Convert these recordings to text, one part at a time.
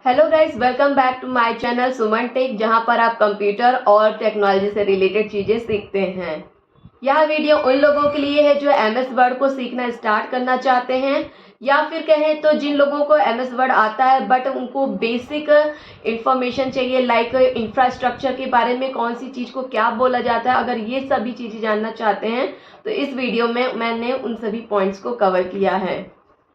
Hello guys, welcome back to my channel Suman tech, जहां पर आप कंप्यूटर और टेक्नोलॉजी से रिलेटेड चीज़ें सीखते हैं। यह वीडियो उन लोगों के लिए है जो एमएस वर्ड को सीखना स्टार्ट करना चाहते हैं, या फिर कहें तो जिन लोगों को एमएस वर्ड आता है बट उनको बेसिक इंफॉर्मेशन चाहिए, लाइक इंफ्रास्ट्रक्चर के बारे में, कौन सी चीज़ को क्या बोला जाता है। अगर ये सभी चीज़ें जानना चाहते हैं तो इस वीडियो में मैंने उन सभी पॉइंट्स को कवर किया है।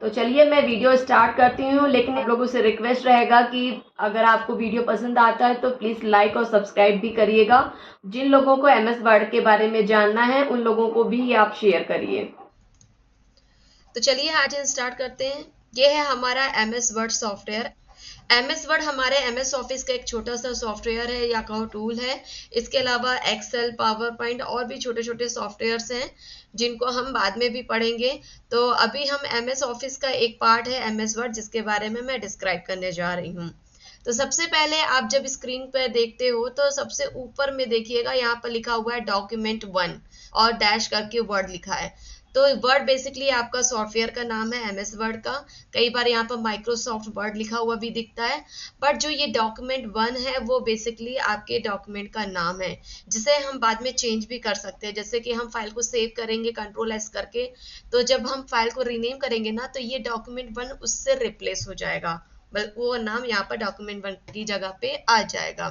तो चलिए मैं वीडियो स्टार्ट करती हूँ, लेकिन आप लोगों से रिक्वेस्ट रहेगा कि अगर आपको वीडियो पसंद आता है तो प्लीज़ लाइक और सब्सक्राइब भी करिएगा। जिन लोगों को एमएस वर्ड के बारे में जानना है उन लोगों को भी आप शेयर करिए। तो चलिए आज स्टार्ट करते हैं। ये है हमारा MS word software. MS word हमारे एमएस ऑफिस का एक छोटा सा सॉफ्टवेयर है या कहो टूल है। इसके अलावा एक्सेल, पावर पॉइंट और भी छोटे छोटे सॉफ्टवेयर्स हैं जिनको हम बाद में भी पढ़ेंगे। तो अभी हम एमएस ऑफिस का एक पार्ट है एमएस वर्ड, जिसके बारे में मैं डिस्क्राइब करने जा रही हूँ। तो सबसे पहले आप जब स्क्रीन पर देखते हो तो सबसे ऊपर में देखिएगा, यहाँ पर लिखा हुआ है डॉक्यूमेंट 1 और डैश करके वर्ड लिखा है। तो वर्ड बेसिकली आपका सॉफ्टवेयर का नाम है एमएस वर्ड का। कई बार यहाँ पर माइक्रोसॉफ्ट वर्ड लिखा हुआ भी दिखता है, बट जो ये डॉक्यूमेंट 1 है वो बेसिकली आपके डॉक्यूमेंट का नाम है, जिसे हम बाद में चेंज भी कर सकते हैं। जैसे कि हम फाइल को सेव करेंगे कंट्रोल एस करके, तो जब हम फाइल को रीनेम करेंगे ना, तो ये डॉक्यूमेंट 1 उससे रिप्लेस हो जाएगा, वो नाम यहाँ पर डॉक्यूमेंट 1 की जगह पे आ जाएगा।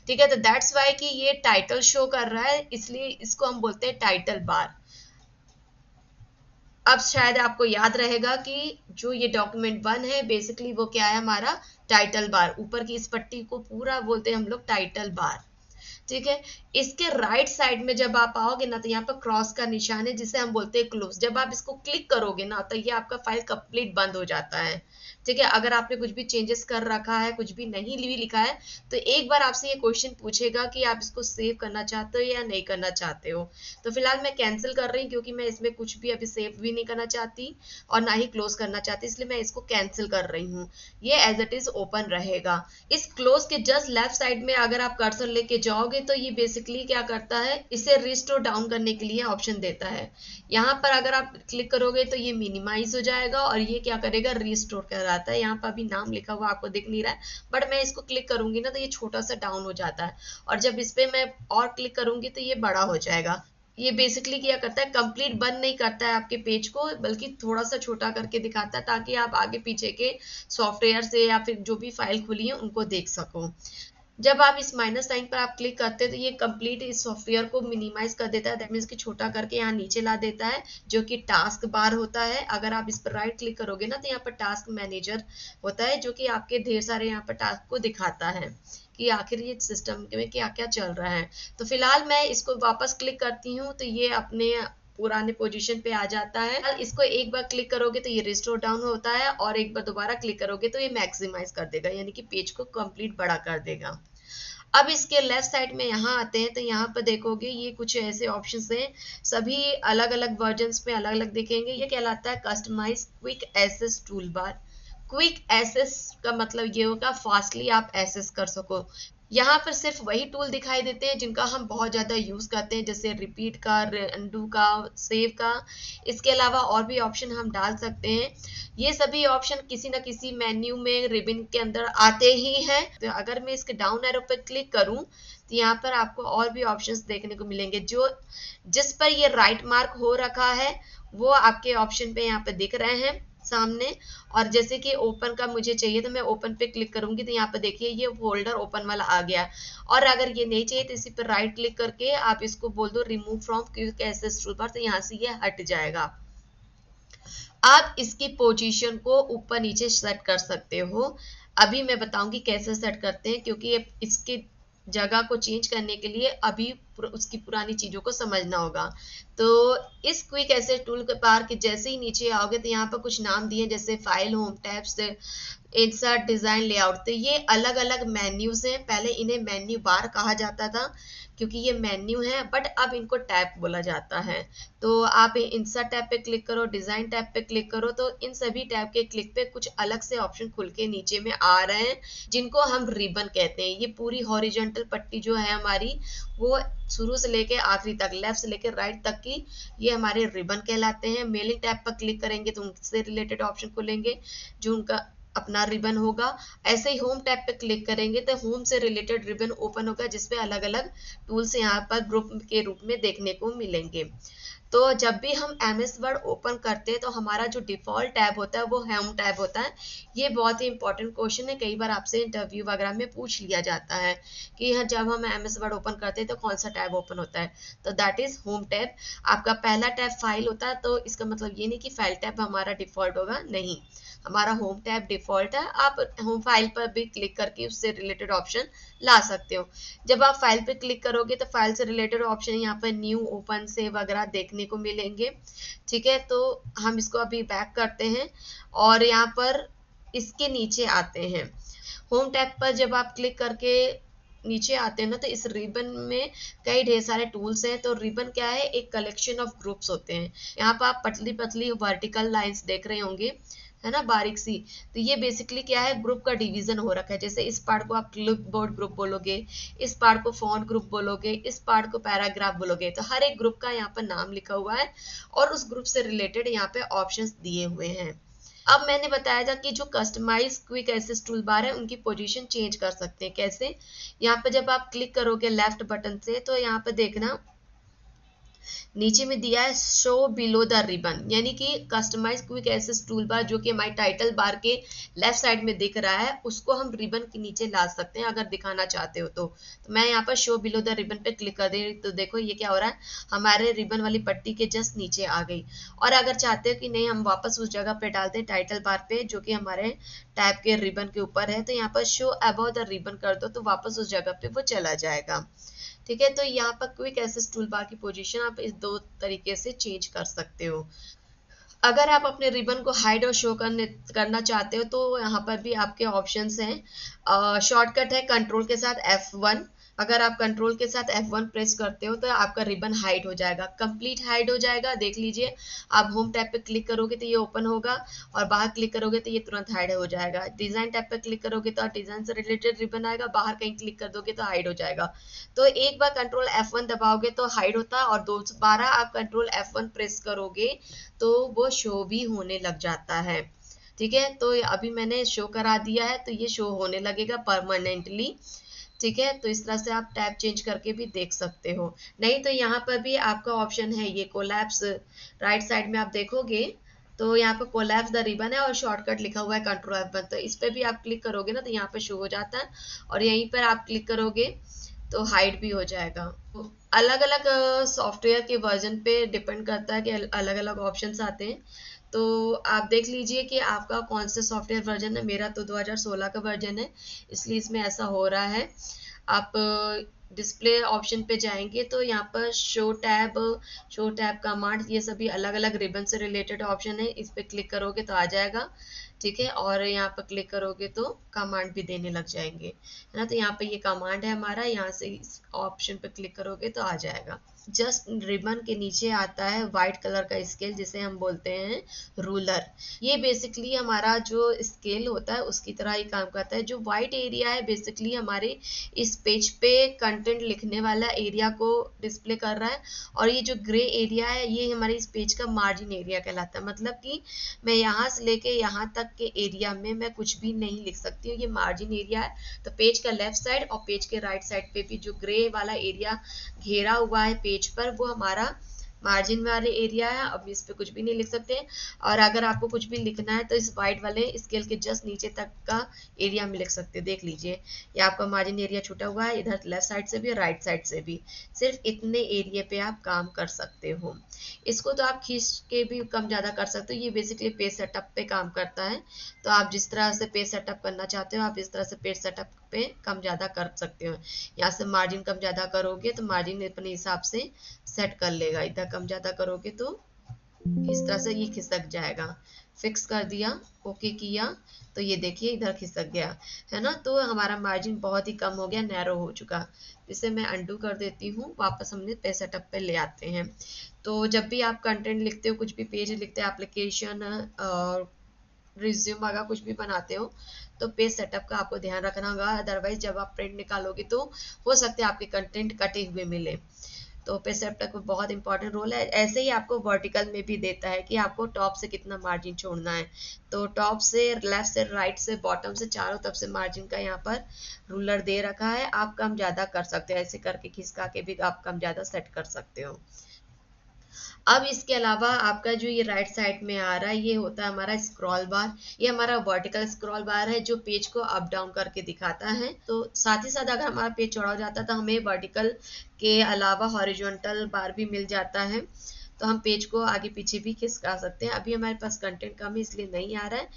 ठीक है, तो दैट्स वाई कि ये टाइटल शो कर रहा है, इसलिए इसको हम बोलते हैं टाइटल बार। अब शायद आपको याद रहेगा कि जो ये डॉक्यूमेंट 1 है बेसिकली वो क्या है, हमारा टाइटल बार। ऊपर की इस पट्टी को पूरा बोलते हैं हम लोग टाइटल बार। ठीक है, इसके राइट साइड में जब आप आओगे ना, तो यहाँ पर क्रॉस का निशान है जिसे हम बोलते हैं क्लोज। जब आप इसको क्लिक करोगे ना, तो ये आपका फाइल कंप्लीट बंद हो जाता है। ठीक है, अगर आपने कुछ भी चेंजेस कर रखा है, कुछ भी नहीं भी लिखा है, तो एक बार आपसे ये क्वेश्चन पूछेगा कि आप इसको सेव करना चाहते हो या नहीं करना चाहते हो। तो फिलहाल मैं कैंसिल कर रही हूँ, क्योंकि मैं इसमें कुछ भी अभी सेव भी नहीं करना चाहती और ना ही क्लोज करना चाहती, इसलिए मैं इसको कैंसिल कर रही हूँ। ये एज इट इज ओपन रहेगा। इस क्लोज के जस्ट लेफ्ट साइड में अगर आप कर्सर लेके जाओगे, तो ये बेसिकली क्या करता है, इसे रिस्टोर डाउन करने के लिए ऑप्शन देता है। यहाँ पर अगर आप क्लिक करोगे तो ये मिनिमाइज हो जाएगा और ये क्या करेगा, रिस्टोर कराता है। यहाँ पर अभी नाम लिखा हुआ आपको दिख नहीं रहा है, बट मैं इसको क्लिक करूंगी ना, तो ये छोटा सा डाउन हो जाता है, और जब इस पे मैं और क्लिक करूंगी तो ये बड़ा हो जाएगा। ये बेसिकली क्या करता है, कंप्लीट बंद नहीं करता है आपके पेज को, बल्कि थोड़ा सा छोटा करके दिखाता है, ताकि आप आगे पीछे के सॉफ्टवेयर से या फिर जो भी फाइल खुली है उनको देख सको। जब आप इस माइनस साइन पर आप क्लिक करते हैं, तो ये कंप्लीट इस सॉफ्टवेयर को मिनिमाइज कर देता है। दैट मीन्स कि छोटा करके यहाँ नीचे ला देता है, जो कि टास्क बार होता है। अगर आप इस पर राइट क्लिक करोगे ना, तो यहाँ पर टास्क मैनेजर होता है, जो कि आपके ढेर सारे यहाँ पर टास्क को दिखाता है कि आखिर ये सिस्टम में क्या क्या चल रहा है। तो फिलहाल मैं इसको वापस क्लिक करती हूँ, तो ये अपने पुराने पोजीशन पे आ जाता है। इसको एक बार क्लिक करोगे तो ये रिस्टोर डाउन होता है, और एक बार दोबारा क्लिक करोगे तो ये मैक्सिमाइज कर देगा, यानी कि पेज को कंप्लीट बड़ा कर देगा। अब इसके लेफ्ट साइड में यहाँ आते हैं, तो यहाँ पर देखोगे ये कुछ ऐसे ऑप्शंस हैं, सभी अलग अलग वर्जन्स में अलग अलग दिखेंगे। ये कहलाता है customize quick access tool bar. Quick access का मतलब ये होगा फास्टली आप एसेस कर सको। यहाँ पर सिर्फ वही टूल दिखाई देते हैं जिनका हम बहुत ज़्यादा यूज़ करते हैं, जैसे रिपीट का, अनडू का, सेव का। इसके अलावा और भी ऑप्शन हम डाल सकते हैं। ये सभी ऑप्शन किसी न किसी मेन्यू में रिबन के अंदर आते ही हैं। तो अगर मैं इसके डाउन एरो पर क्लिक करूं, तो यहाँ पर आपको और भी ऑप्शंस देखने को मिलेंगे। जो जिस पर ये राइट मार्क हो रखा है वो आपके ऑप्शन पे यहाँ पे दिख रहे हैं सामने। और जैसे कि ओपन का मुझे चाहिए, तो मैं ओपन पे क्लिक करूंगी, तो यहाँ पे देखिए ये फोल्डर ओपन वाला आ गया। और अगर ये नहीं चाहिए तो इसी पर राइट क्लिक करके आप इसको बोल दो remove from quick access toolbar, तो यहाँ से ये हट जाएगा। आप इसकी पोजीशन को ऊपर नीचे सेट कर सकते हो। अभी मैं बताऊंगी कैसे सेट करते हैं, क्योंकि इसकी जगह को चेंज करने के लिए अभी उसकी पुरानी चीजों को समझना होगा। तो इस क्विक एसेट टूल के बार के जैसे ही नीचे आओगे, तो यहाँ पर कुछ नाम दिए, जैसे file, home tabs, insert, design, layout. तो ये अलग अलग मेन्यूज हैं। पहले इन्हें मेन्यू बार कहा जाता था, क्योंकि ये मेन्यू है, बट अब इनको टैब बोला जाता है। तो आप इंसर्ट टैब पे क्लिक करो, डिजाइन टैब पे क्लिक करो, तो इन सभी टैब के क्लिक पे कुछ अलग से ऑप्शन खुल के नीचे में आ रहे हैं, जिनको हम रिबन कहते हैं। ये पूरी हॉरिजॉन्टल पट्टी जो है हमारी, वो शुरू से लेके आखिरी तक, लेफ्ट से लेकर राइट तक की, ये हमारे रिबन कहलाते हैं। मेलिंग टैब पर क्लिक करेंगे तो उनसे रिलेटेड ऑप्शन खुलेंगे, जो उनका अपना रिबन होगा। ऐसे ही होम टैब पे क्लिक करेंगे तो होम से रिलेटेड रिबन ओपन होगा, जिसपे अलग अलग टूल्स यहाँ पर ग्रुप के रूप में देखने को मिलेंगे। तो जब भी हम MS वर्ड ओपन करते हैं तो हमारा जो डिफॉल्ट टैब होता है वो होम टैब होता है। ये बहुत ही इंपॉर्टेंट क्वेश्चन है, कई बार आपसे इंटरव्यू वगैरह में पूछ लिया जाता है कि जब हम MS वर्ड ओपन करते हैं तो कौन सा टैब ओपन होता है, तो दैट इज होम टैब। आपका पहला टैब फाइल होता है, तो इसका मतलब ये नहीं कि फाइल टैब हमारा डिफॉल्ट होगा, नहीं, हमारा होम टैब डिफॉल्ट है। आप होम फाइल पर भी क्लिक करके उससे रिलेटेड ऑप्शन ला सकते हो। जब आप फाइल पे क्लिक करोगे तो फाइल से रिलेटेड ऑप्शन यहाँ पर न्यू, ओपन, सेव वगैरह देखने को मिलेंगे। ठीक है, तो हम इसको अभी बैक करते हैं और यहाँ पर इसके नीचे आते हैं। होम टैब पर जब आप क्लिक करके नीचे आते हैं ना, तो इस रिबन में कई ढेर सारे टूल्स हैं। तो रिबन क्या है, एक कलेक्शन ऑफ ग्रुप्स होते हैं। यहाँ पर आप पतली पतली वर्टिकल लाइंस देख रहे होंगे, है ना, बारीक सी। तो ये बेसिकली क्या है, ग्रुप का डिवीजन हो रखा है। जैसे इस पार्ट को आप क्लिप बोर्ड ग्रुप बोलोगे, इस पार्ट को फॉन्ट ग्रुप बोलोगे, इस पार्ट को पैराग्राफ बोलोगे। तो हर एक ग्रुप का यहाँ पर नाम लिखा हुआ है और उस ग्रुप से रिलेटेड यहाँ पे ऑप्शंस दिए हुए हैं। अब मैंने बताया था कि जो customize quick access tool bar है उनकी पोजीशन चेंज कर सकते हैं। कैसे, यहाँ पे जब आप क्लिक करोगे लेफ्ट बटन से, तो यहाँ पे देखना नीचे में दिया है शो बिलो द रिबन, यानी कि customize quick access tool bar जो कि हमारी टाइटल बार के लेफ्ट साइड में दिख रहा है, उसको हम रिबन के नीचे ला सकते हैं अगर दिखाना चाहते हो तो मैं यहाँ पर शो बिलो द रिबन पे क्लिक कर दे रही, तो देखो ये क्या हो रहा है, हमारे रिबन वाली पट्टी के जस्ट नीचे आ गई। और अगर चाहते हो कि नहीं हम वापस उस जगह पे डाल दें टाइटल बार पे जो कि हमारे टैब के रिबन के ऊपर है, तो यहाँ पर शो अबाउट द रिबन कर दो तो वापस उस जगह पे वो चला जाएगा। ठीक है, तो यहाँ पर क्विक एक्सेस टूल बार की पोजीशन आप इस दो तरीके से चेंज कर सकते हो। अगर आप अपने रिबन को हाइड और शो करना चाहते हो तो यहाँ पर भी आपके ऑप्शंस हैं। शॉर्टकट है कंट्रोल के साथ F1। अगर आप कंट्रोल के साथ F1 प्रेस करते हो तो आपका रिबन हाइड हो जाएगा, कंप्लीट हाइड हो जाएगा। देख लीजिए, आप होम टैब पे क्लिक करोगे तो ये ओपन होगा और बाहर क्लिक करोगे तो ये तुरंत हाइड हो जाएगा। डिजाइन टैब पे क्लिक करोगे तो डिजाइन से रिलेटेड रिबन आएगा, बाहर कहीं क्लिक कर दोगे तो हाइड हो जाएगा। तो एक बार कंट्रोल F1 दबाओगे तो हाइड होता है और दोबारा आप कंट्रोल F1 प्रेस करोगे तो वो शो भी होने लग जाता है। ठीक है, तो अभी मैंने शो करा दिया है तो ये शो होने लगेगा परमानेंटली। ठीक है, तो इस तरह से आप टैब चेंज करके भी देख सकते हो। नहीं तो यहाँ पर भी आपका ऑप्शन है ये कोलैप्स, राइट साइड में आप देखोगे तो यहाँ पे कोलैप्स द रिबन है और शॉर्टकट लिखा हुआ है कंट्रोल F1। तो इस पे भी आप क्लिक करोगे ना तो यहाँ पे शो हो जाता है और यहीं पर आप क्लिक करोगे तो हाइड भी हो जाएगा। अलग अलग सॉफ्टवेयर के वर्जन पे डिपेंड करता है कि अलग अलग ऑप्शंस आते हैं। तो आप देख लीजिए कि आपका कौन सा सॉफ्टवेयर वर्जन है। मेरा तो 2016 का वर्जन है, इसलिए इसमें ऐसा हो रहा है। आप डिस्प्ले ऑप्शन पे जाएंगे तो यहाँ पर शो टैब कमांड, ये सभी अलग अलग रिबन से रिलेटेड ऑप्शन है, इस पे क्लिक करोगे तो आ जाएगा। ठीक है, और यहाँ पर क्लिक करोगे तो कमांड भी देने लग जाएंगे, है ना। तो यहाँ पे ये कमांड है हमारा, यहाँ से इस ऑप्शन पे क्लिक करोगे तो आ जाएगा। जस्ट रिबन के नीचे आता है व्हाइट कलर का स्केल जिसे हम बोलते हैं रूलर। ये बेसिकली हमारा जो स्केल होता है उसकी तरह ही काम करता है। जो व्हाइट एरिया है बेसिकली हमारे इस पेज पे कंटेंट लिखने वाला एरिया को डिस्प्ले कर रहा है और ये जो ग्रे एरिया है ये हमारे इस पेज का मार्जिन एरिया कहलाता है। मतलब कि मैं यहाँ से लेके यहाँ तक के एरिया में मैं कुछ भी नहीं लिख सकती हूँ, ये मार्जिन एरिया है। तो पेज का लेफ्ट साइड और पेज के राइट साइड पे भी जो ग्रे वाला एरिया घेरा हुआ है पेज पर वो हमारा मार्जिन वाले एरिया है। अब इस पे कुछ भी नहीं लिख सकते हैं। और अगर आपको कुछ भी लिखना है तो इस व्हाइट वाले स्केल के जस्ट नीचे तक का एरिया में लिख सकते हैं। देख लीजिए, ये आपका मार्जिन एरिया छूटा हुआ है, इधर लेफ्ट साइड से भी राइट साइड से भी। सिर्फ इतने एरिया पे आप काम कर सकते हो। इसको तो आप खींच के भी कम ज़्यादा कर सकते हो। ये बेसिकली पेज सेटअप पे काम करता है। तो आप जिस तरह से पेज सेटअप करना चाहते हो आप इस तरह से पेज सेटअप पे कम ज़्यादा कर सकते हो। यहाँ से मार्जिन कम ज़्यादा करोगे तो मार्जिन अपने हिसाब से सेट कर लेगा। इधर कम ज़्यादा करोगे तो इस तरह से ये खिसक जाएगा। फिक्स कर दिया, ओके किया तो ये देखिए इधर खिसक गया, है ना। तो हमारा मार्जिन बहुत ही कम हो गया, नैरो हो चुका। इसे मैं अंडू कर देती हूँ, वापस हमने पेज सेटअप पे ले आते हैं। तो जब भी आप कंटेंट लिखते हो, कुछ भी पेज लिखते हो, एप्लीकेशन और रिज्यूम अगर कुछ भी बनाते हो तो पेज सेटअप का आपको ध्यान रखना होगा। अदरवाइज जब आप प्रिंट निकालोगे तो हो सकता है आपके कंटेंट कटे हुए मिले। तो पेसेप्टर को बहुत इंपॉर्टेंट रोल है। ऐसे ही आपको वर्टिकल में भी देता है कि आपको टॉप से कितना मार्जिन छोड़ना है। तो टॉप से, लेफ्ट से, राइट से, बॉटम से, चारों तरफ से मार्जिन का यहाँ पर रूलर दे रखा है। आप कम ज़्यादा कर सकते हो, ऐसे करके खिसका के भी आप कम ज़्यादा सेट कर सकते हो। अब इसके अलावा आपका जो ये राइट साइड में आ रहा है, ये होता है हमारा स्क्रॉल बार। ये हमारा वर्टिकल स्क्रॉल बार है जो पेज को अप डाउन करके दिखाता है। तो साथ ही साथ अगर हमारा पेज चौड़ा हो जाता है तो हमें वर्टिकल के अलावा हॉरिजॉन्टल बार भी मिल जाता है, तो हम पेज को आगे पीछे भी खिसका सकते हैं। अभी हमारे पास कंटेंट कम है इसलिए नहीं आ रहा है,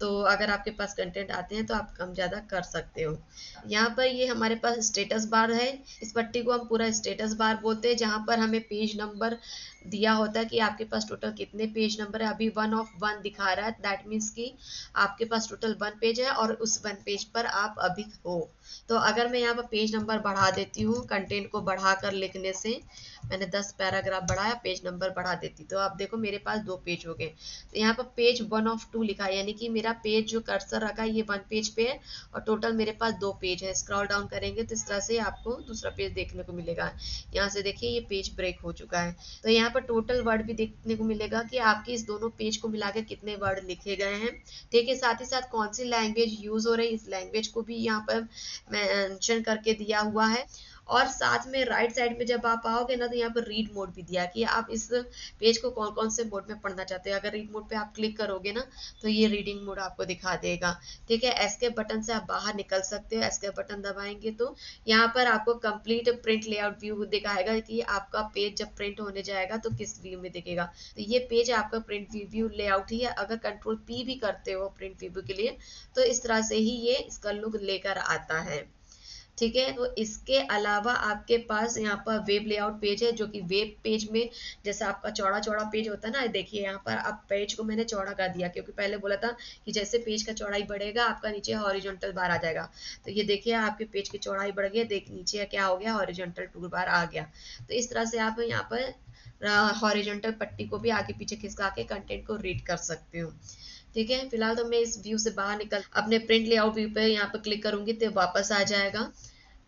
तो अगर आपके पास कंटेंट आते हैं तो आप कम ज़्यादा कर सकते हो। यहाँ पर ये हमारे पास स्टेटस बार है। इस पट्टी को हम पूरा स्टेटस बार बोलते हैं, जहाँ पर हमें पेज नंबर दिया होता है कि आपके पास टोटल कितने पेज नंबर है। अभी 1 of 1 दिखा रहा है, दैट मीन्स कि आपके पास टोटल 1 पेज है और उस 1 पेज पर आप अभी हो। तो अगर मैं यहाँ पर पेज नंबर बढ़ा देती हूँ, कंटेंट को बढ़ा कर लिखने से मैंने 10 पैराग्राफ बढ़ाया, पेज नंबर बढ़ा देती, तो आप देखो मेरे पास 2 पेज हो गए। तो यहाँ पर पेज 1 of 2 लिखा है, यानी कि मेरा पेज जो कर्सर रखा है ये 1 पेज पे है और टोटल मेरे पास 2 पेज है। स्क्रॉल डाउन करेंगे तो इस तरह से आपको दूसरा पेज देखने को मिलेगा। यहाँ से देखिए ये पेज ब्रेक हो चुका है। तो यहाँ पर टोटल वर्ड भी देखने को मिलेगा कि आपके इस दोनों पेज को मिला के कितने वर्ड लिखे गए हैं। ठीक है, साथ ही साथ कौन सी लैंग्वेज यूज हो रही है, इस लैंग्वेज को भी यहाँ पर मेंशन करके दिया हुआ है। और साथ में राइट साइड में जब आप आओगे ना तो यहाँ पर रीड मोड भी दिया कि आप इस पेज को कौन कौन से मोड में पढ़ना चाहते हैं। अगर रीड मोड पे आप क्लिक करोगे ना तो ये रीडिंग मोड आपको दिखा देगा। ठीक है, एस्केप बटन से आप बाहर निकल सकते हो। एस्केप बटन दबाएंगे तो यहाँ पर आपको कंप्लीट प्रिंट लेआउट व्यू दिखाएगा कि आपका पेज जब प्रिंट होने जाएगा तो किस व्यू में दिखेगा। तो ये पेज आपका प्रिंट व्यू लेआउट ही है। अगर कंट्रोल P भी करते हो प्रिंट व्यू के लिए तो इस तरह से ही ये इसका लुक लेकर आता है। ठीक है, तो इसके अलावा आपके पास यहाँ पर वेब लेआउट पेज है, जो कि वेब पेज में जैसा आपका चौड़ा चौड़ा पेज होता है ना, देखिए यहाँ पर अब पेज को मैंने चौड़ा कर दिया, क्योंकि पहले बोला था कि जैसे पेज का चौड़ाई बढ़ेगा आपका नीचे हॉरिजॉन्टल बार आ जाएगा। तो ये देखिए आपके पेज की चौड़ाई बढ़ गई, देख नीचे क्या हो गया, हॉरिजॉन्टल टूल बार आ गया। तो इस तरह से आप यहाँ पर हॉरिजॉन्टल पट्टी को भी आगे पीछे खिसका के कंटेंट को रीड कर सकते हो। ठीक है, फिलहाल तो मैं इस व्यू से बाहर निकल अपने प्रिंट लेआउट व्यू पे यहाँ पर क्लिक करूंगी तो वापस आ जाएगा।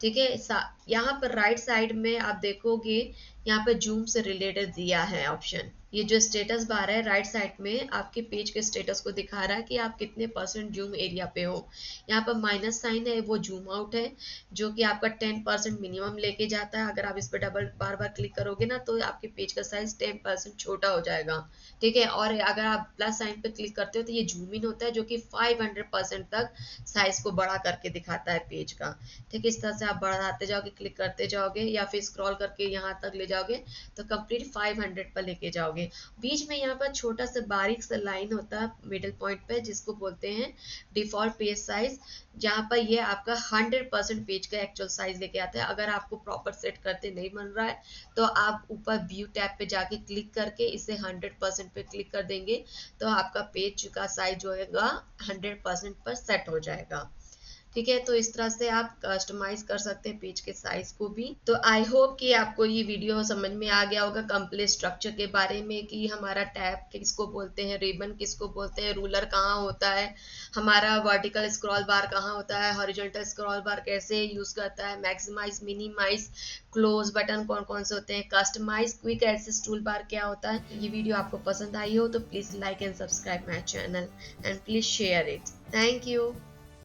ठीक है, यहाँ पर राइट साइड में आप देखोगे यहाँ पर जूम से रिलेटेड दिया है ऑप्शन। ये जो स्टेटस बार है राइट साइड में आपके पेज के स्टेटस को दिखा रहा है कि आप कितने % जूम एरिया पे हो। यहाँ पर माइनस साइन है, वो जूम आउट है, जो कि आपका 10% मिनिमम लेके जाता है। अगर आप इस पर डबल बार बार क्लिक करोगे ना तो आपके पेज का साइज 10% छोटा हो जाएगा। ठीक है, और अगर आप प्लस साइन पे क्लिक करते हो तो ये जूम इन होता है, जो कि 500% तक साइज को बड़ा करके दिखाता है पेज का। ठीक है, इस तरह से आप बढ़ाते जाओगे, क्लिक करते जाओगे या फिर स्क्रॉल करके यहाँ तक ले जाओगे तो कंप्लीट 500 पर लेके जाओगे। बीच में यहाँ पर छोटा सा बारीक सा लाइन होता है मिडिल पॉइंट पे, जिसको बोलते हैं डिफॉल्ट पेज साइज, जहाँ पर ये आपका 100% पेज का एक्चुअल साइज लेके आता है। अगर आपको प्रॉपर सेट करते नहीं बन रहा है तो आप ऊपर व्यू टैब पे जाके क्लिक करके इसे 100% पे क्लिक कर देंगे तो आपका पेज का साइज जो होगा 100% पर सेट हो जाएगा। ठीक है, तो इस तरह से आप कस्टमाइज कर सकते हैं पेज के साइज को भी। तो आई होप कि आपको ये वीडियो समझ में आ गया होगा कंप्लीट स्ट्रक्चर के बारे में, कि हमारा टैब किसको बोलते हैं, रिबन किसको बोलते हैं, रूलर कहाँ होता है, हमारा वर्टिकल स्क्रॉल बार कहाँ होता है, हॉरिजॉन्टल स्क्रॉल बार कैसे यूज करता है, मैक्सिमाइज, मिनिमाइज, क्लोज बटन कौन कौन से होते हैं, customize, quick access tool bar क्या होता है। ये वीडियो आपको पसंद आई हो तो please like and subscribe my channel and please share it. Thank you.